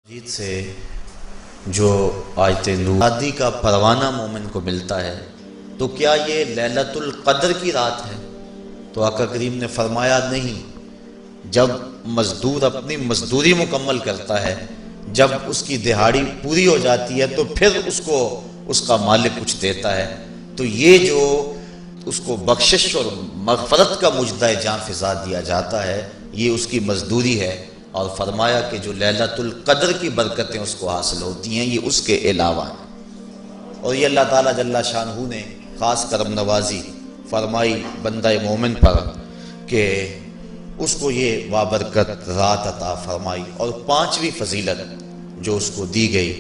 مجید سے جو آیت نور شادی کا پروانہ مومن کو ملتا ہے تو کیا یہ لیلۃ القدر کی رات ہے؟ تو آقا کریم نے فرمایا نہیں، جب مزدور اپنی مزدوری مکمل کرتا ہے، جب اس کی دہاڑی پوری ہو جاتی ہے تو پھر اس کو اس کا مالک کچھ دیتا ہے، تو یہ جو اس کو بخشش اور مغفرت کا مجدہ جاں فضا دیا جاتا ہے یہ اس کی مزدوری ہے، اور فرمایا کہ جو لیلۃ القدر کی برکتیں اس کو حاصل ہوتی ہیں یہ اس کے علاوہ ہیں۔ اور یہ اللہ تعالیٰ جل شانہ نے خاص کرم نوازی فرمائی بندہ مومن پر کہ اس کو یہ بابرکت رات عطا فرمائی۔ اور پانچویں فضیلت جو اس کو دی گئی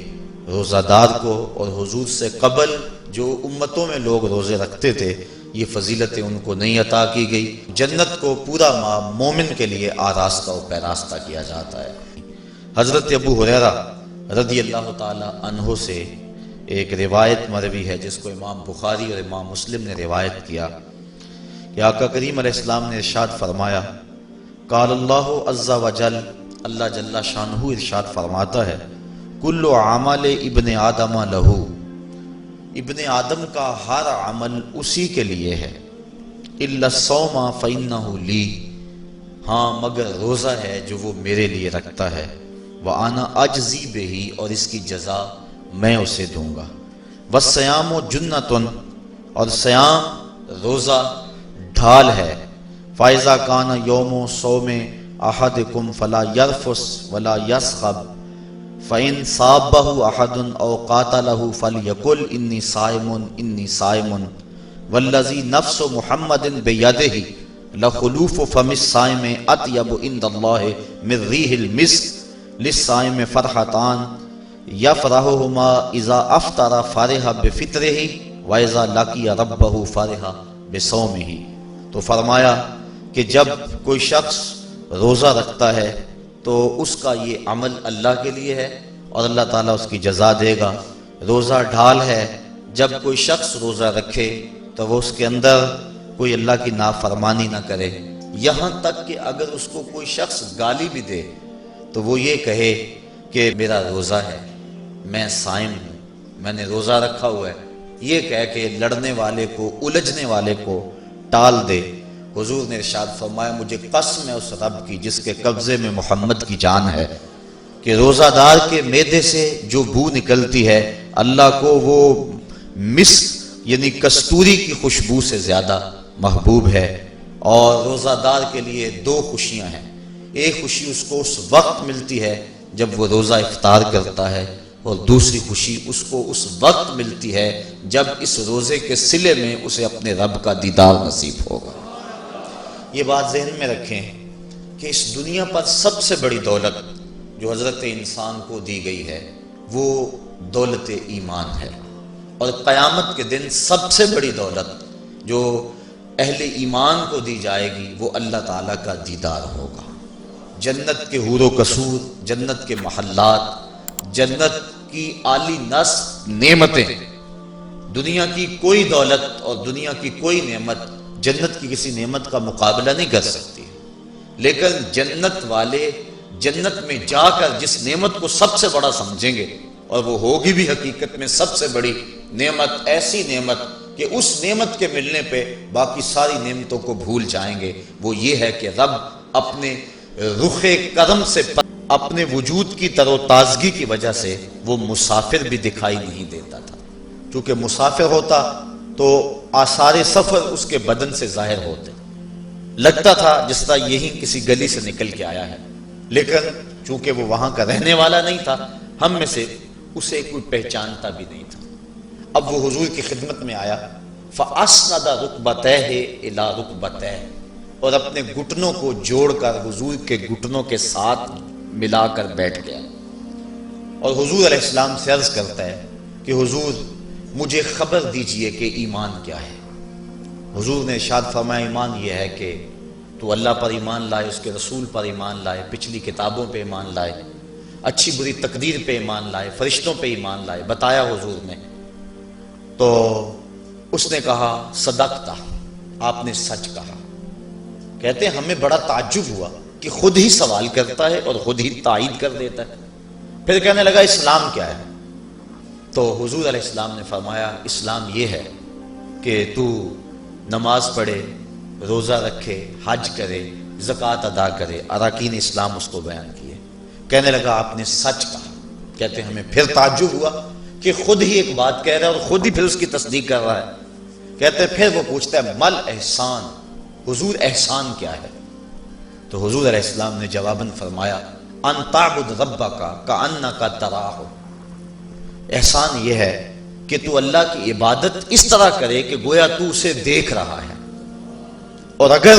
روزہ دار کو، اور حضور سے قبل جو امتوں میں لوگ روزے رکھتے تھے یہ فضیلتیں ان کو نہیں عطا کی گئی۔ جنت کو پورا مومن کے لیے آراستہ و پیراستہ کیا جاتا ہے۔ حضرت ابو ہریرہ رضی اللہ تعالی عنہ سے ایک روایت مروی ہے جس کو امام بخاری اور امام مسلم نے روایت کیا کہ آقا کریم علیہ السلام نے ارشاد فرمایا، قال اللہ عز وجل، اللہ جل شانہ ارشاد فرماتا ہے، کل عمل ابن آدم لہو، ابن آدم کا ہر عمل اسی کے لیے ہے، الا الصوم فإنہ لی، ہاں مگر روزہ ہے جو وہ میرے لیے رکھتا ہے، وأنا أجزی بہ، اور اس کی جزا میں اسے دوں گا، والصیام جنۃ، اور سیام روزہ ڈھال ہے، فإذا کان یوم صوم احدکم فلا یرفث ولا یصخب، فإن صابہ احد او قاتلہ فلیقل انی صائم انی صائم، والذی نفس محمد بیدہ لخلوف فم الصائم اطیب عند اللہ من ریح المسک، للصائم فرحتان یفرحہما اذا افطر فرح بفطرہ واذا لقی ربہ فرح بصومہ۔ تو فرمایا کہ جب کوئی شخص روزہ رکھتا ہے تو اس کا یہ عمل اللہ کے لیے ہے اور اللہ تعالیٰ اس کی جزا دے گا۔ روزہ ڈھال ہے، جب کوئی شخص روزہ رکھے تو وہ اس کے اندر کوئی اللہ کی نافرمانی نہ کرے، یہاں تک کہ اگر اس کو کوئی شخص گالی بھی دے تو وہ یہ کہے کہ میرا روزہ ہے، میں صائم ہوں، میں نے روزہ رکھا ہوا ہے، یہ کہہ کے لڑنے والے کو، الجھنے والے کو ٹال دے۔ حضور نے ارشاد فرمایا، مجھے قسم ہے اس رب کی جس کے قبضے میں محمد کی جان ہے، کہ روزہ دار کے معدے سے جو بو نکلتی ہے اللہ کو وہ مسک یعنی کستوری کی خوشبو سے زیادہ محبوب ہے۔ اور روزہ دار کے لیے دو خوشیاں ہیں، ایک خوشی اس کو اس وقت ملتی ہے جب وہ روزہ افطار کرتا ہے، اور دوسری خوشی اس کو اس وقت ملتی ہے جب اس روزے کے صلے میں اسے اپنے رب کا دیدار نصیب ہوگا۔ یہ بات ذہن میں رکھیں کہ اس دنیا پر سب سے بڑی دولت جو حضرت انسان کو دی گئی ہے وہ دولت ایمان ہے، اور قیامت کے دن سب سے بڑی دولت جو اہل ایمان کو دی جائے گی وہ اللہ تعالیٰ کا دیدار ہوگا۔ جنت کے حور و قصور، جنت کے محلات، جنت کی اعلی نصب نعمتیں، دنیا کی کوئی دولت اور دنیا کی کوئی نعمت جنت کی کسی نعمت کا مقابلہ نہیں کر سکتی، لیکن جنت والے جنت میں جا کر جس نعمت کو سب سے بڑا سمجھیں گے، اور وہ ہوگی بھی حقیقت میں سب سے بڑی نعمت، ایسی نعمت کہ اس نعمت کے ملنے پہ باقی ساری نعمتوں کو بھول جائیں گے، وہ یہ ہے کہ رب اپنے رخ کرم سے اپنے وجود کی تر و تازگی کی وجہ سے وہ مسافر بھی دکھائی نہیں دیتا تھا، کیونکہ مسافر ہوتا تو آثار سفر اس کے بدن سے ظاہر ہوتے، لگتا تھا جس طرح یہی کسی گلی سے نکل کے آیا ہے، لیکن چونکہ وہ وہاں کا رہنے والا نہیں تھا، ہم میں سے اسے کوئی پہچانتا بھی نہیں تھا۔ اب وہ حضور کی خدمت میں آیا، فَأَسْنَدَ رُكْبَتَيْهِ إِلَىٰ رُكْبَتَيْهِ، اور اپنے گھٹنوں کو جوڑ کر حضور کے گھٹنوں کے ساتھ ملا کر بیٹھ گیا، اور حضور علیہ السلام سے عرض کرتا ہے کہ حضور مجھے خبر دیجئے کہ ایمان کیا ہے۔ حضور نے ارشاد فرمایا، ایمان یہ ہے کہ تو اللہ پر ایمان لائے، اس کے رسول پر ایمان لائے، پچھلی کتابوں پہ ایمان لائے، اچھی بری تقدیر پہ ایمان لائے، فرشتوں پہ ایمان لائے۔ بتایا حضور نے تو اس نے کہا صدقتا، آپ نے سچ کہا۔ کہتے ہیں ہمیں بڑا تعجب ہوا کہ خود ہی سوال کرتا ہے اور خود ہی تائید کر دیتا ہے۔ پھر کہنے لگا اسلام کیا ہے؟ تو حضور علیہ السلام نے فرمایا اسلام یہ ہے کہ تو نماز پڑھے، روزہ رکھے، حج کرے، زکوٰۃ ادا کرے۔ اراکین اسلام اس کو بیان کیے۔ کہنے لگا آپ نے سچ کہا۔ کہتے ہیں ہمیں پھر تعجب ہوا کہ خود ہی ایک بات کہہ رہا ہے اور خود ہی پھر اس کی تصدیق کر رہا ہے۔ کہتے ہیں پھر وہ پوچھتا ہے مل احسان، حضور احسان کیا ہے؟ تو حضور علیہ السلام نے جواباً فرمایا ان تعبد ربک کأنک تراہ، احسان یہ ہے کہ تو اللہ کی عبادت اس طرح کرے کہ گویا تو اسے دیکھ رہا ہے، اور اگر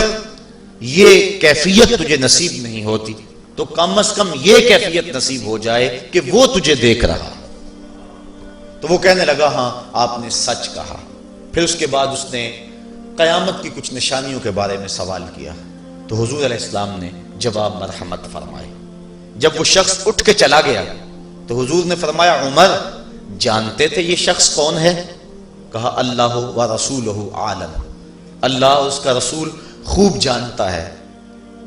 یہ کیفیت تجھے نصیب نہیں ہوتی تو کم از کم یہ کیفیت نصیب ہو جائے کہ وہ تجھے دیکھ رہا ہے۔ تو وہ کہنے لگا ہاں آپ نے سچ کہا۔ پھر اس کے بعد اس نے قیامت کی کچھ نشانیوں کے بارے میں سوال کیا، تو حضور علیہ السلام نے جواب مرحمت فرمائے۔ جب وہ شخص اٹھ کے چلا گیا تو حضور نے فرمایا عمر جانتے تھے یہ شخص کون ہے؟ کہا اللہ و رسولہ عالم، اللہ اس کا رسول خوب جانتا ہے۔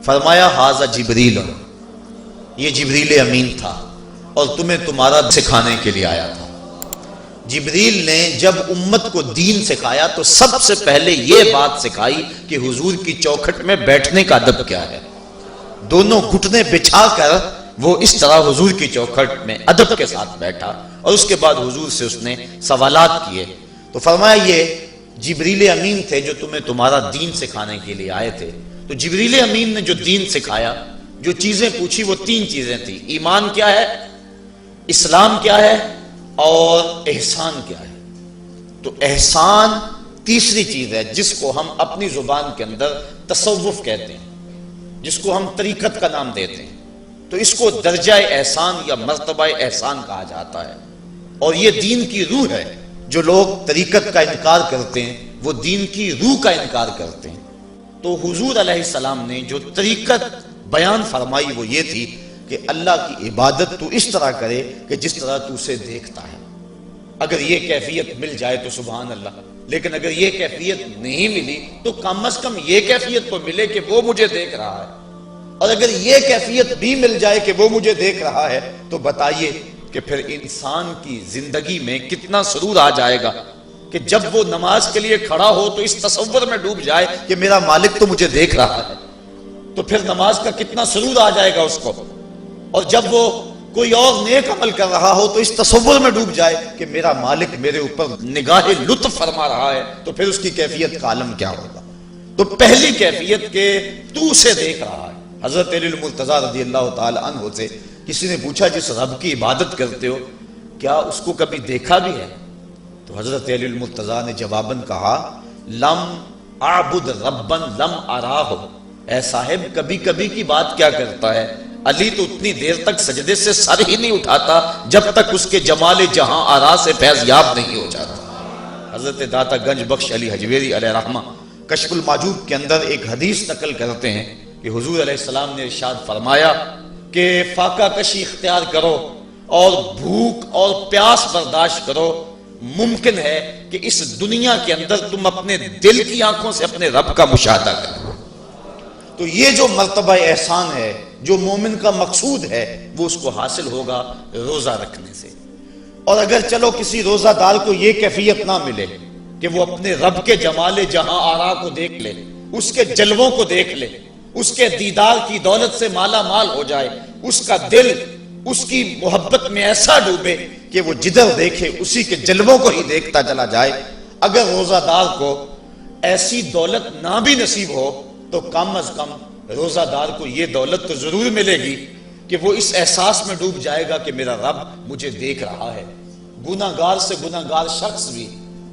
فرمایا ھذا جبریل، یہ جبریل امین تھا اور تمہیں تمہارا سکھانے کے لیے آیا تھا۔ جبریل نے جب امت کو دین سکھایا تو سب سے پہلے یہ بات سکھائی کہ حضور کی چوکھٹ میں بیٹھنے کا ادب کیا ہے۔ دونوں گھٹنے بچھا کر وہ اس طرح حضور کی چوکھٹ میں ادب کے ساتھ بیٹھا، اور اس کے بعد حضور سے اس نے سوالات کیے۔ تو فرمایا یہ جبریل امین تھے جو تمہیں تمہارا دین سکھانے کے لیے آئے تھے۔ تو جبریل امین نے جو دین سکھایا، جو چیزیں پوچھی وہ 3 چیزیں تھیں، ایمان کیا ہے، اسلام کیا ہے اور احسان کیا ہے۔ تو احسان تیسری چیز ہے جس کو ہم اپنی زبان کے اندر تصوف کہتے ہیں، جس کو ہم طریقت کا نام دیتے ہیں۔ تو اس کو درجہ احسان یا مرتبہ احسان کہا جاتا ہے، اور یہ دین کی روح ہے۔ جو لوگ طریقت کا انکار کرتے ہیں وہ دین کی روح کا انکار کرتے ہیں۔ تو حضور علیہ السلام نے جو طریقت بیان فرمائی وہ یہ تھی کہ اللہ کی عبادت تو اس طرح کرے کہ جس طرح تو اسے دیکھتا ہے۔ اگر یہ کیفیت مل جائے تو سبحان اللہ، لیکن اگر یہ کیفیت نہیں ملی تو کم از کم یہ کیفیت تو ملے کہ وہ مجھے دیکھ رہا ہے، اور اگر یہ کیفیت بھی مل جائے کہ وہ مجھے دیکھ رہا ہے تو بتائیے کہ پھر انسان کی زندگی میں کتنا سرور آ جائے گا کہ جب وہ نماز کے لیے کھڑا ہو تو اس تصور میں ڈوب جائے کہ میرا مالک تو مجھے دیکھ رہا ہے، تو پھر نماز کا کتنا سرور آ جائے گا اس کو۔ اور جب وہ کوئی اور نیک عمل کر رہا ہو تو اس تصور میں ڈوب جائے کہ میرا مالک میرے اوپر نگاہ لطف فرما رہا ہے، تو پھر اس کی کیفیت کا عالم کیا ہوگا۔ تو پہلی کیفیت کہ تو اسے دیکھ رہا ہے۔ حضرت علی المرتضیٰ رضی اللہ تعالی عنہ سے کسی نے پوچھا جس رب کی عبادت کرتے ہو کیا اس کو کبھی دیکھا بھی ہے؟ تو حضرت علی المرتضیٰ نے جواباً کہا لم اعبد ربا لم اراہ، اے صاحب کبھی کبھی کی بات کیا کرتا ہے، علی تو اتنی دیر تک سجدے سے سر ہی نہیں اٹھاتا جب تک اس کے جمال جہاں آرا سے فیض یاب نہیں ہو جاتا۔ حضرت داتا گنج بخش علی حجویری علیہ رحمہ کشف المعجوب کے اندر ایک حدیث نقل کرتے ہیں کہ حضور علیہ السلام نے ارشاد فرمایا کہ فاقہ کشی اختیار کرو اور بھوک اور پیاس برداشت کرو، ممکن ہے کہ اس دنیا کے اندر تم اپنے دل کی آنکھوں سے اپنے رب کا مشاہدہ کرو۔ تو یہ جو مرتبہ احسان ہے، جو مومن کا مقصود ہے، وہ اس کو حاصل ہوگا روزہ رکھنے سے۔ اور اگر چلو کسی روزہ دار کو یہ کیفیت نہ ملے کہ وہ اپنے رب کے جمال جہاں آرا کو دیکھ لے، اس کے جلووں کو دیکھ لے، اس کے دیدار کی دولت سے مالا مال ہو جائے، اس کا دل اس کی محبت میں ایسا ڈوبے کہ وہ جدھر دیکھے اسی کے جلووں کو ہی دیکھتا چلا جائے، اگر روزہ دار کو ایسی دولت نہ بھی نصیب ہو تو کم از کم روزہ دار کو یہ دولت تو ضرور ملے گی کہ وہ اس احساس میں ڈوب جائے گا کہ میرا رب مجھے دیکھ رہا ہے۔ گناہگار سے گناہگار شخص بھی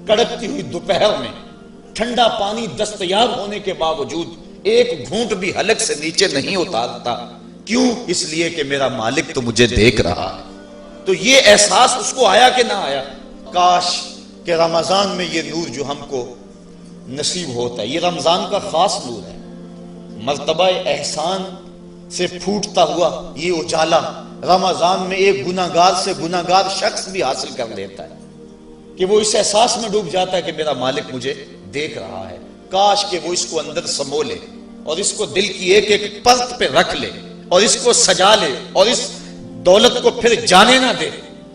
کڑکتی ہوئی دوپہر میں ٹھنڈا پانی دستیاب ہونے کے باوجود ایک گھونٹ بھی حلق سے نیچے نہیں اتارتا، کیوں؟ اس لیے کہ میرا مالک تو مجھے دیکھ رہا ہے۔ تو یہ احساس اس کو آیا کہ نہ آیا؟ کاش کہ رمضان میں یہ نور جو ہم کو نصیب ہوتا ہے، یہ رمضان کا خاص نور ہے، مرتبہ احسان سے پھوٹتا ہوا یہ اجالا رمضان میں ایک گناہگار سے گناہگار شخص بھی حاصل کر لیتا ہے کہ وہ اس احساس میں ڈوب جاتا ہے کہ میرا مالک مجھے دیکھ رہا ہے۔ کاش کہ وہ اس کو اندر سمو لے اور اس کو دل کی ایک ایک پرت پہ رکھ لے اور اس کو سجا لے اور اس دولت کو پھر جانے نہ دے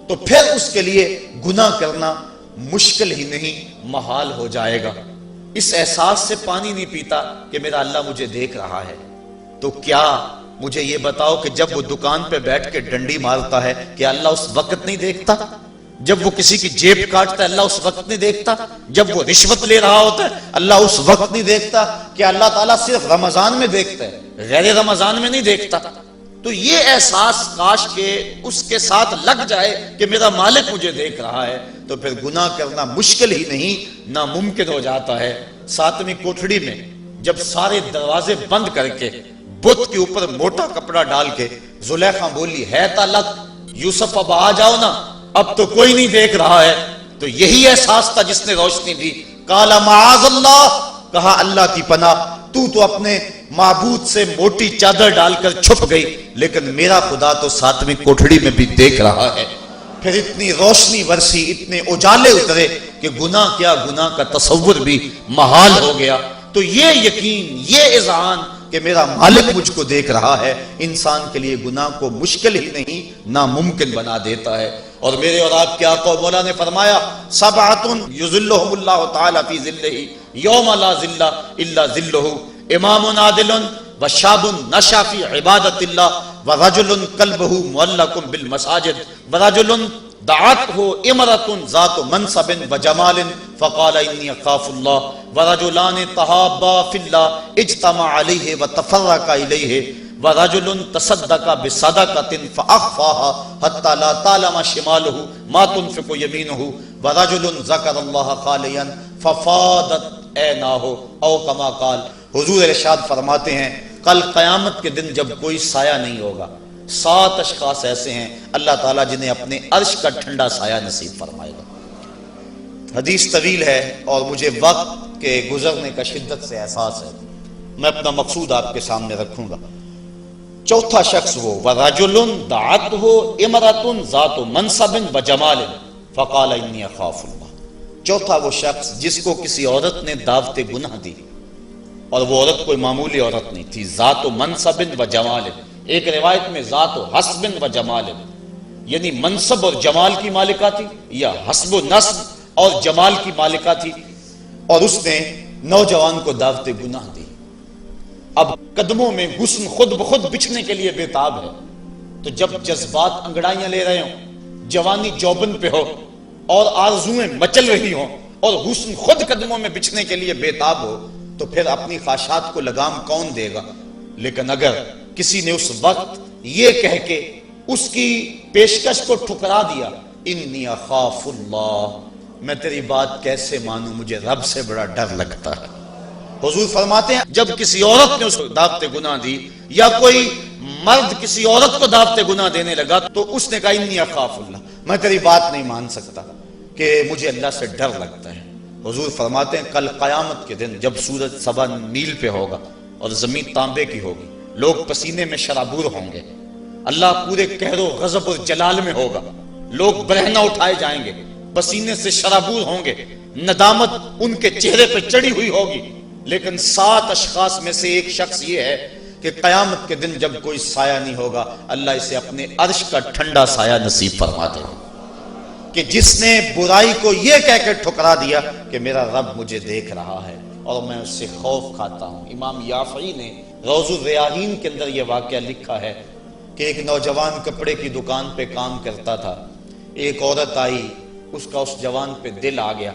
تو پھر اس کے لیے گناہ کرنا مشکل ہی نہیں محال ہو جائے گا۔ اس احساس سے پانی نہیں پیتا کہ میرا اللہ مجھے دیکھ رہا ہے، تو کیا مجھے یہ بتاؤ کہ جب وہ دکان پہ بیٹھ کے ڈنڈی مارتا ہے کہ اللہ اس وقت نہیں دیکھتا؟ جب وہ کسی کی جیب کاٹتا ہے اللہ اس وقت نہیں دیکھتا؟ جب وہ رشوت لے رہا ہوتا ہے اللہ اس وقت نہیں دیکھتا؟ کہ اللہ تعالیٰ صرف رمضان میں دیکھتا ہے، غیر رمضان میں نہیں دیکھتا؟ تو یہ احساس کاش کہ اس کے ساتھ لگ جائے کہ میرا مالک مجھے دیکھ رہا ہے، تو پھر گناہ کرنا مشکل ہی نہیں ناممکن ہو جاتا ہے۔ 7ویں کوٹھڑی میں جب سارے دروازے بند کر کے بت کے اوپر موٹا کپڑا ڈال کے زلیخا بولی ہے تالک یوسف اب آ جاؤ نا، اب تو کوئی نہیں دیکھ رہا ہے، تو یہی احساس تھا جس نے روشنی دی۔ قال معاذ اللہ، کہا اللہ کی پناہ، تو اپنے معبود سے موٹی چادر ڈال کر چھپ گئی، لیکن میرا خدا تو 7ویں کوٹھڑی میں بھی دیکھ رہا ہے۔ پھر اتنی روشنی برسی، اتنے اجالے اترے کہ گناہ کیا، گناہ کا تصور بھی محال ہو گیا۔ تو یہ یقین، یہ اذعان کہ میرا مالک مجھ کو دیکھ رہا ہے، انسان کے لیے گناہ کو مشکل ہی نہیں ناممکن بنا دیتا ہے۔ اور میرے اور آپ کے آقا و مولا نے فرمایا سبعۃ یظلھم اللہ تعالی فی ظلہ یوم لا ظل الا ظلہ، امام عادل وشاب نشا فی عبادت اللہ ورجل قلبہ معلق بالمساجد ورجل دعته امرأة ذات منصب وجمال فقال انی اخاف اللہ ورجلان تحابا فی اللہ اجتمع علیہ وتفرقا الیہ ورجل تصدق بصدقة فأخفاها حتى لا تعلم شماله ما تنفق يمينه ورجل ذكر الله خاليا ففاضت عیناہ او کما قال۔ حضور ارشاد فرماتے ہیں کل قیامت کے دن جب کوئی سایہ نہیں ہوگا، 7 اشخاص ایسے ہیں اللہ تعالیٰ جنہیں اپنے عرش کا ٹھنڈا سایہ نصیب فرمائے گا۔ حدیث طویل ہے اور مجھے وقت کے گزرنے کا شدت سے احساس ہے، میں اپنا مقصود آپ کے سامنے رکھوں گا۔ چوتھا شخص وہ وَرَجُلٌ دَعَتْهُ امْرَأَةٌ ذَاتُ مَنْصَبٍ وَجَمَالٍ فَقَالَ إِنِّي أَخَافُ اللَّهَ۔ چوتھا وہ شخص جس کو کسی عورت نے دعوت گناہ دی، اور وہ عورت کوئی معمولی عورت نہیں تھی، ذات و منصب و جمال، ایک روایت میں ذات و حسب و جمال، یعنی منصب اور جمال کی مالکہ تھی، یا حسب و نسب اور جمال کی مالکہ تھی، اور اس نے نوجوان کو دعوت گناہ دی۔ اب قدموں میں حسن خود بخود بچھنے کے لیے بےتاب ہے، تو جب جذبات انگڑائیاں لے رہے ہوں، جوانی جوبن پہ ہو اور آرزویں مچل رہی ہوں اور حسن خود قدموں میں بچھنے کے لیے بےتاب ہو، تو پھر اپنی خواہشات کو لگام کون دے گا؟ لیکن اگر کسی نے اس وقت یہ کہہ کے اس کی پیشکش کو ٹھکرا دیا انی اخاف اللہ، میں تیری بات کیسے مانوں، مجھے رب سے بڑا ڈر لگتا ہے۔ حضور فرماتے ہیں جب کسی عورت نے اس کو دعوت گناہ دی، یا کوئی مرد کسی عورت کو دعوت گناہ دینے لگا، تو اس نے کہا انی اخاف اللہ، میں تیری بات نہیں مان سکتا کہ مجھے اللہ سے ڈر لگتا ہے۔ حضور فرماتے ہیں کل قیامت کے دن جب سورج 7 میل پہ ہوگا اور زمین تانبے کی ہوگی، لوگ پسینے میں شرابور ہوں گے، اللہ پورے قہر و غضب اور جلال میں ہوگا، لوگ برہنہ اٹھائے جائیں گے، پسینے سے شرابور ہوں گے، ندامت ان کے چہرے پہ چڑھی ہوئی ہوگی، لیکن 7 اشخاص میں سے ایک شخص یہ ہے کہ قیامت کے دن جب کوئی سایہ نہیں ہوگا، اللہ اسے اپنے عرش کا ٹھنڈا سایہ نصیب فرما دے گا، کہ جس نے برائی کو یہ کہہ کے ٹھکرا دیا کہ میرا رب مجھے دیکھ رہا ہے اور میں اس سے خوف کھاتا ہوں۔ امام یافعی نے روض الریاحین کے اندر یہ واقعہ لکھا ہے کہ ایک نوجوان کپڑے کی دکان پہ کام کرتا تھا، ایک عورت آئی، اس کا اس جوان پہ دل آ گیا،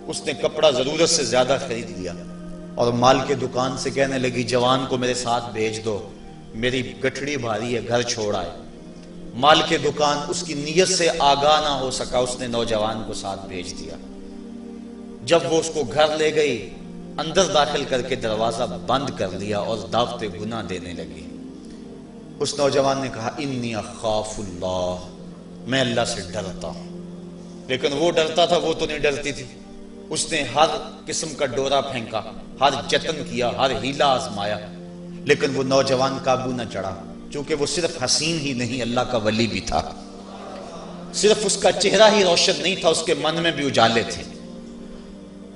اس نے کپڑا ضرورت سے زیادہ خرید لیا اور مال کے دکان سے کہنے لگی جوان کو میرے ساتھ بھیج دو، میری گٹھڑی بھاری ہے، گھر چھوڑ آئے۔ مال کے دکان اس کی نیت سے آگاہ نہ ہو سکا، اس نے نوجوان کو ساتھ بھیج دیا۔ جب وہ اس کو گھر لے گئی، اندر داخل کر کے دروازہ بند کر لیا اور دعوت گناہ دینے لگی۔ اس نوجوان نے کہا انی اخاف اللہ، میں اللہ سے ڈرتا ہوں، لیکن وہ ڈرتا تھا، وہ تو نہیں ڈرتی تھی۔ اس نے ہر قسم کا ڈورا پھینکا، ہر جتن کیا، ہر ہیلا آزمایا، لیکن وہ نوجوان قابو نہ چڑھا، چونکہ وہ صرف حسین ہی نہیں اللہ کا ولی بھی تھا، صرف اس کا چہرہ ہی روشن نہیں تھا، اس کے من میں بھی اجالے تھے،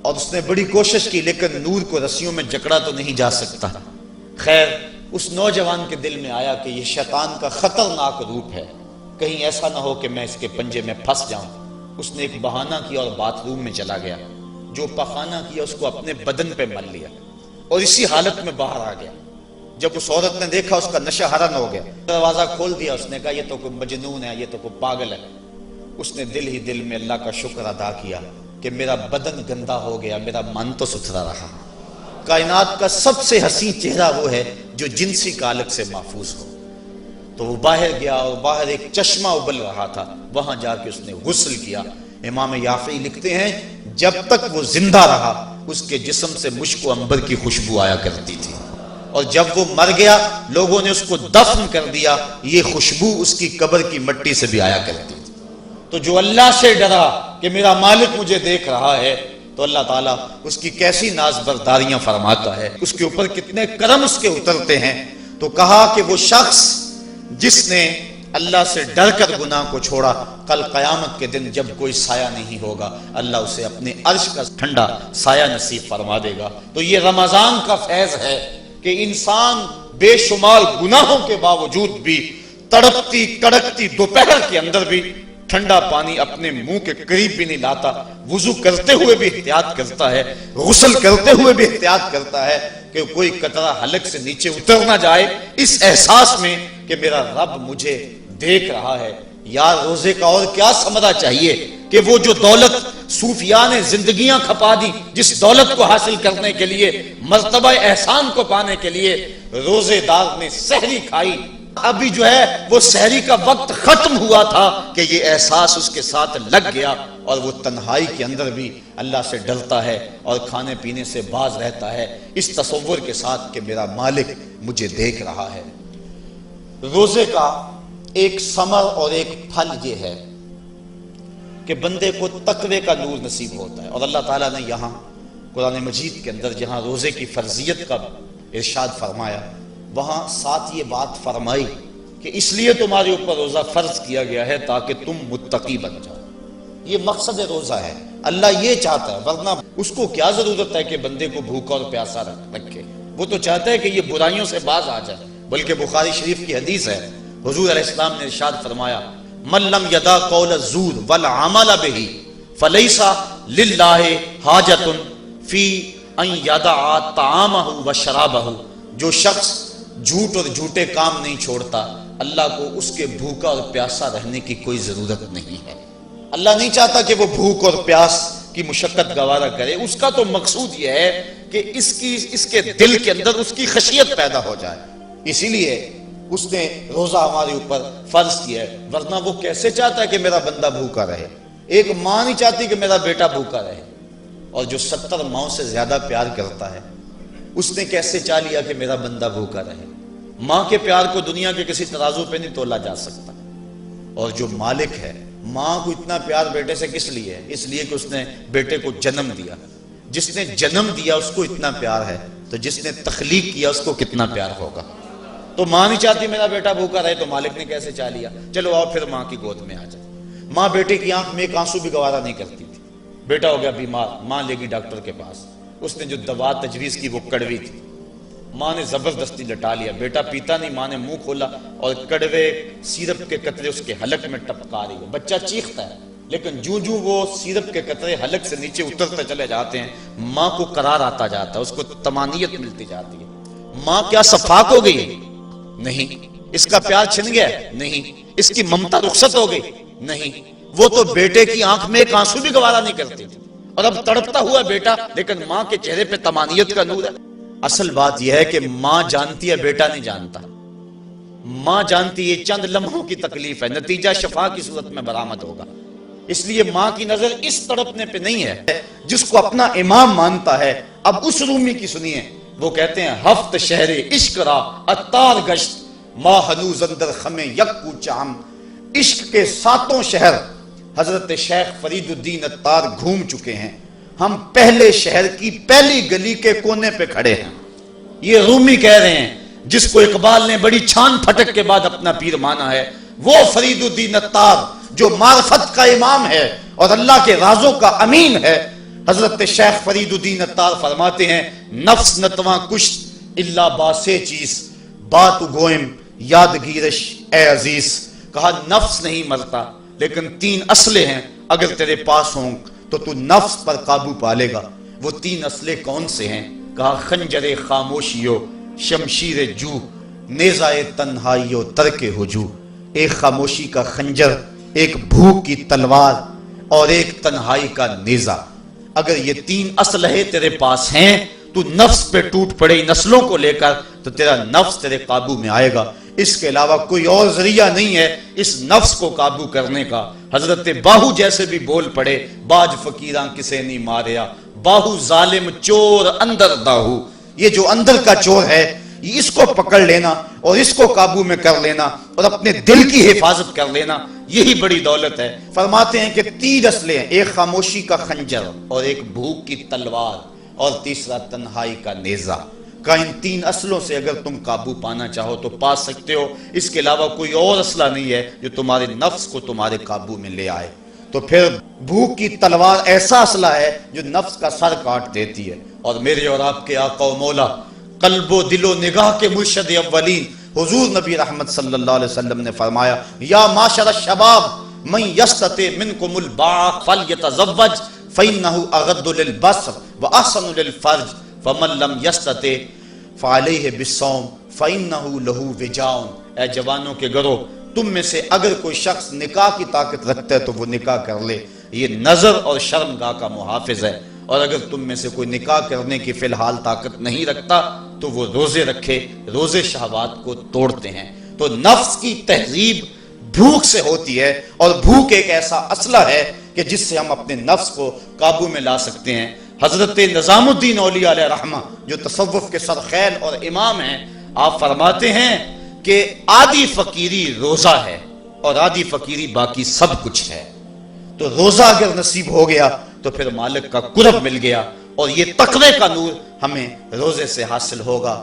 اور اس نے بڑی کوشش کی، لیکن نور کو رسیوں میں جکڑا تو نہیں جا سکتا۔ خیر، اس نوجوان کے دل میں آیا کہ یہ شیطان کا خطرناک روپ ہے، کہیں ایسا نہ ہو کہ میں اس کے پنجے میں پھنس جاؤں۔ اس نے ایک بہانہ کیا اور باتھ روم میں چلا گیا، جو پخانہ کیا اس کو اپنے بدن پہ مل لیا اور اسی حالت میں باہر آ گیا۔ جب اس عورت نے دیکھا اس کا نشہ حرن ہو گیا، دروازہ کھول دیا، اس نے کہا یہ تو کوئی مجنون ہے، یہ تو کوئی پاگل ہے۔ اس نے دل ہی دل میں اللہ کا شکر ادا کیا کہ میرا بدن گندا ہو گیا، میرا من تو ستھرا رہا۔ کائنات کا سب سے حسین چہرہ وہ ہے جو جنسی کالک سے محفوظ ہو۔ تو وہ باہر گیا اور باہر ایک چشمہ ابل رہا تھا، وہاں جا کے اس نے غسل کیا۔ امام یافعی لکھتے ہیں جب تک وہ زندہ رہا اس کے جسم سے مشک و عنبر کی خوشبو آیا کرتی تھی، اور جب وہ مر گیا لوگوں نے اس کو دفن کر دیا، یہ خوشبو اس کی قبر کی مٹی سے بھی آیا کرتی تھی۔ تو جو اللہ سے ڈرا کہ میرا مالک مجھے دیکھ رہا ہے تو اللہ تعالیٰ اس کی کیسی ناز برداریاں فرماتا ہے، اس کے اوپر کتنے کرم اس کے اترتے ہیں۔ تو کہا کہ وہ شخص جس نے اللہ سے ڈر کر گناہ کو چھوڑا، کل قیامت کے دن جب کوئی سایہ نہیں ہوگا اللہ اسے اپنے عرش کا ٹھنڈا سایہ نصیب فرما دے گا۔ تو یہ رمضان کا فیض ہے کہ انسان بے شمار گناہوں کے باوجود بھی تڑپتی کڑکتی دوپہر کے اندر بھی ٹھنڈا پانی اپنے منہ کے قریب بھی نہیں لاتا، وضو کرتے ہوئے بھی احتیاط کرتا ہے، غسل کرتے ہوئے بھی احتیاط کرتا ہے کہ کوئی قطرہ حلق سے نیچے اتر نہ جائے، اس احساس میں کہ میرا رب مجھے دیکھ رہا ہے۔ یار روزے کا اور کیا ثمرہ چاہیے کہ وہ جو دولت صوفیاء نے زندگیاں کھپا دی، جس دولت کو حاصل کرنے کے لیے، مرتبہ احسان کو پانے کے لیے روزے دار نے سحری کھائی، ابھی جو ہے وہ سحری کا وقت ختم ہوا تھا کہ یہ احساس اس کے ساتھ لگ گیا، اور وہ تنہائی کے اندر بھی اللہ سے ڈرتا ہے اور کھانے پینے سے باز رہتا ہے، اس تصور کے ساتھ کہ میرا مالک مجھے دیکھ رہا ہے۔ روزے کا ایک ثمر اور ایک پھل یہ ہے کہ بندے کو تقوی کا نور نصیب ہوتا ہے، اور اللہ تعالیٰ نے یہاں قرآن مجید کے اندر جہاں روزے کی فرضیت کا ارشاد فرمایا، وہاں ساتھ یہ بات فرمائی کہ اس لیے تمہارے اوپر روزہ فرض کیا گیا ہے تاکہ تم متقی بن جاؤ۔ یہ مقصد روزہ ہے، اللہ یہ چاہتا ہے، ورنہ اس کو کیا ضرورت ہے کہ بندے کو بھوکا اور پیاسا رکھے، وہ تو چاہتا ہے کہ یہ برائیوں سے باز آ جائے۔ بلکہ بخاری شریف کی حدیث ہے، حضور علیہ السلام نے ارشاد فرمایا من لم یدع قول الزور والعمل به فلیس للہ حاجۃ فی ان یدع طعامہ وشرابہ، جو شخص جھوٹ اور جھوٹے کام نہیں چھوڑتا اللہ کو اس کے بھوکا اور پیاسا رہنے کی کوئی ضرورت نہیں ہے۔ اللہ نہیں چاہتا کہ وہ بھوک اور پیاس کی مشقت گوارا کرے، اس کا تو مقصود یہ ہے کہ اس کے دل کے اندر اس کی خشیت پیدا ہو جائے، اسی لیے اس نے روزہ ہمارے اوپر فرض کیا ہے، ورنہ وہ کیسے چاہتا ہے کہ میرا بندہ بھوکا رہے؟ ایک ماں نہیں چاہتی کہ میرا بیٹا بھوکا رہے، اور جو 70 ماؤں سے زیادہ پیار کرتا ہے اس نے کیسے چاہ لیا کہ میرا بندہ بھوکا رہے؟ ماں کے پیار کو دنیا کے کسی ترازو پہ نہیں تولا جا سکتا، اور جو مالک ہے، ماں کو اتنا پیار بیٹے سے کس لیے ہے؟ اس لیے کہ اس نے بیٹے کو جنم دیا، جس نے جنم دیا اس کو اتنا پیار ہے تو جس نے تخلیق کیا اس کو کتنا پیار ہوگا؟ تو ماں نہیں چاہتی میرا بیٹا بھوکا رہے تو مالک نے کیسے چاہ لیا؟ چلو آؤ پھر ماں کی گود میں آ جائے۔ ماں بیٹے کی آنکھ میں ایک آنسو بھی گوارا نہیں کرتی تھی، بیٹا ہو گیا بیمار، ماں لے گی ڈاکٹر کے پاس، اس نے جو دوا تجویز کی وہ کڑوی تھی، ماں نے زبردستی لٹا لیا، بیٹا پیتا نہیں، ماں نے منہ کھولا اور کڑوے سیرپ کے قطرے اس کے حلق میں ٹپکا رہی ہے، بچہ چیختا ہے، لیکن جو وہ سیرپ کے قطرے حلق سے نیچے اترتے چلے جاتے ہیں ماں کو قرار آتا جاتا ہے، اس کو طمانینت ملتی جاتی ہے۔ ماں کیا صفاق ہو گئی؟ نہیں۔ اس کا پیار چھن گیا؟ نہیں۔ اس کی ممتا رخصت ہو گئی؟ نہیں۔ وہ تو بیٹے کی آنکھ میں ایک آنسو بھی گوارا نہیں کرتی تھی، اور اب تڑپتا ہوا بیٹا، لیکن ماں کے چہرے پہ طمانینت کا نور ہے۔ اصل بات یہ ہے کہ ماں جانتی ہے، بیٹا نہیں جانتا۔ ماں جانتی ہے چند لمحوں کی تکلیف ہے، نتیجہ شفا کی صورت میں برآمد ہوگا، اس لیے ماں کی نظر اس تڑپنے پہ نہیں ہے جس کو اپنا امام مانتا ہے۔ اب اس رومی کی سنیے، وہ کہتے ہیں ہفت شہر عشق را اتار گشت ما ہنوز اندر خمیں یکو چام، عشق کے 7 شہر حضرت شیخ فرید الدین اتار گھوم چکے ہیں، ہم پہلے شہر کی پہلی گلی کے کونے پہ کھڑے ہیں۔ یہ رومی کہہ رہے ہیں جس کو اقبال نے بڑی چھان پھٹک کے بعد اپنا پیر مانا ہے، وہ فرید الدین اتار جو معرفت کا امام ہے اور اللہ کے رازوں کا امین ہے۔ حضرت شیخ فرید الدین اتار فرماتے ہیں نفس نتواں کشت اللہ باسے چیز بات گوئم یادگیرش اے عزیز، کہا نفس نہیں مرتا، لیکن 3 اسلحے ہیں اگر تیرے پاس ہوں تو تو نفس پر قابو پا لے گا۔ وہ 3 اسلحے کون سے ہیں؟ کہا خنجر خاموشیو، شمشیر جو، نیزہ تنہائیو، ترک ہجو۔ ایک خاموشی کا خنجر، ایک بھوک کی تلوار، اور ایک تنہائی کا نیزہ۔ اگر یہ 3 اسلحے تیرے پاس ہیں تو نفس پہ ٹوٹ پڑے ان اسلحوں کو لے کر، تو تیرا نفس تیرے قابو میں آئے گا۔ اس کے علاوہ کوئی اور ذریعہ نہیں ہے اس نفس کو قابو کرنے کا۔ حضرت باہو جیسے بھی بول پڑے، باج فقیراں کسے نہیں ماریا، باہو ظالم چور اندر داہو۔ یہ جو اندر کا چور ہے، اس کو پکڑ لینا اور اس کو قابو میں کر لینا اور اپنے دل کی حفاظت کر لینا، یہی بڑی دولت ہے۔ فرماتے ہیں کہ 3 اسلحے ہیں، ایک خاموشی کا خنجر اور ایک بھوک کی تلوار اور تیسرا تنہائی کا نیزہ۔ کہ ان 3 اسلحوں سے اگر تم قابو پانا چاہو تو پا سکتے ہو، اس کے علاوہ کوئی اور اسلحہ نہیں ہے جو تمہارے نفس کو تمہارے قابو میں لے آئے۔ تو پھر بھوک کی تلوار ایسا اسلحہ ہے جو نفس کا سر کاٹ دیتی ہے۔ اور میرے اور آپ کے آقا و مولا، قلب و دل و نگاہ کے مرشد اولین حضور نبی رحمت صلی اللہ علیہ وسلم نے فرمایا، یا معاشر الشباب من یستطع منکم الباء فلیتزوج فإنہ اغض للبصر واحسن للفرج فمن لم یستطع فعلیہ بالصوم فإنہ لہ وجاء۔ اے جوانوں کے گروہ، تم میں سے اگر کوئی شخص نکاح کی طاقت رکھتا ہے تو وہ نکاح کر لے، یہ نظر اور شرمگاہ کا محافظ ہے۔ اور اگر تم میں سے کوئی نکاح کرنے کی فی الحال طاقت نہیں رکھتا تو وہ روزے رکھے، روزے شہوات کو توڑتے ہیں۔ تو نفس کی تہذیب بھوک سے ہوتی ہے، اور بھوک ایک ایسا اسلحہ ہے کہ جس سے ہم اپنے نفس کو قابو میں لا سکتے ہیں۔ حضرت نظام الدین اولیاء علیہ رحمہ جو تصوف کے سرخیل اور امام ہیں، آپ فرماتے ہیں کہ آدھی فقیری روزہ ہے اور آدھی فقیری باقی سب کچھ ہے۔ تو روزہ اگر نصیب ہو گیا تو پھر مالک کا قرب مل گیا، اور یہ تقوی کا نور ہمیں روزے سے حاصل ہوگا۔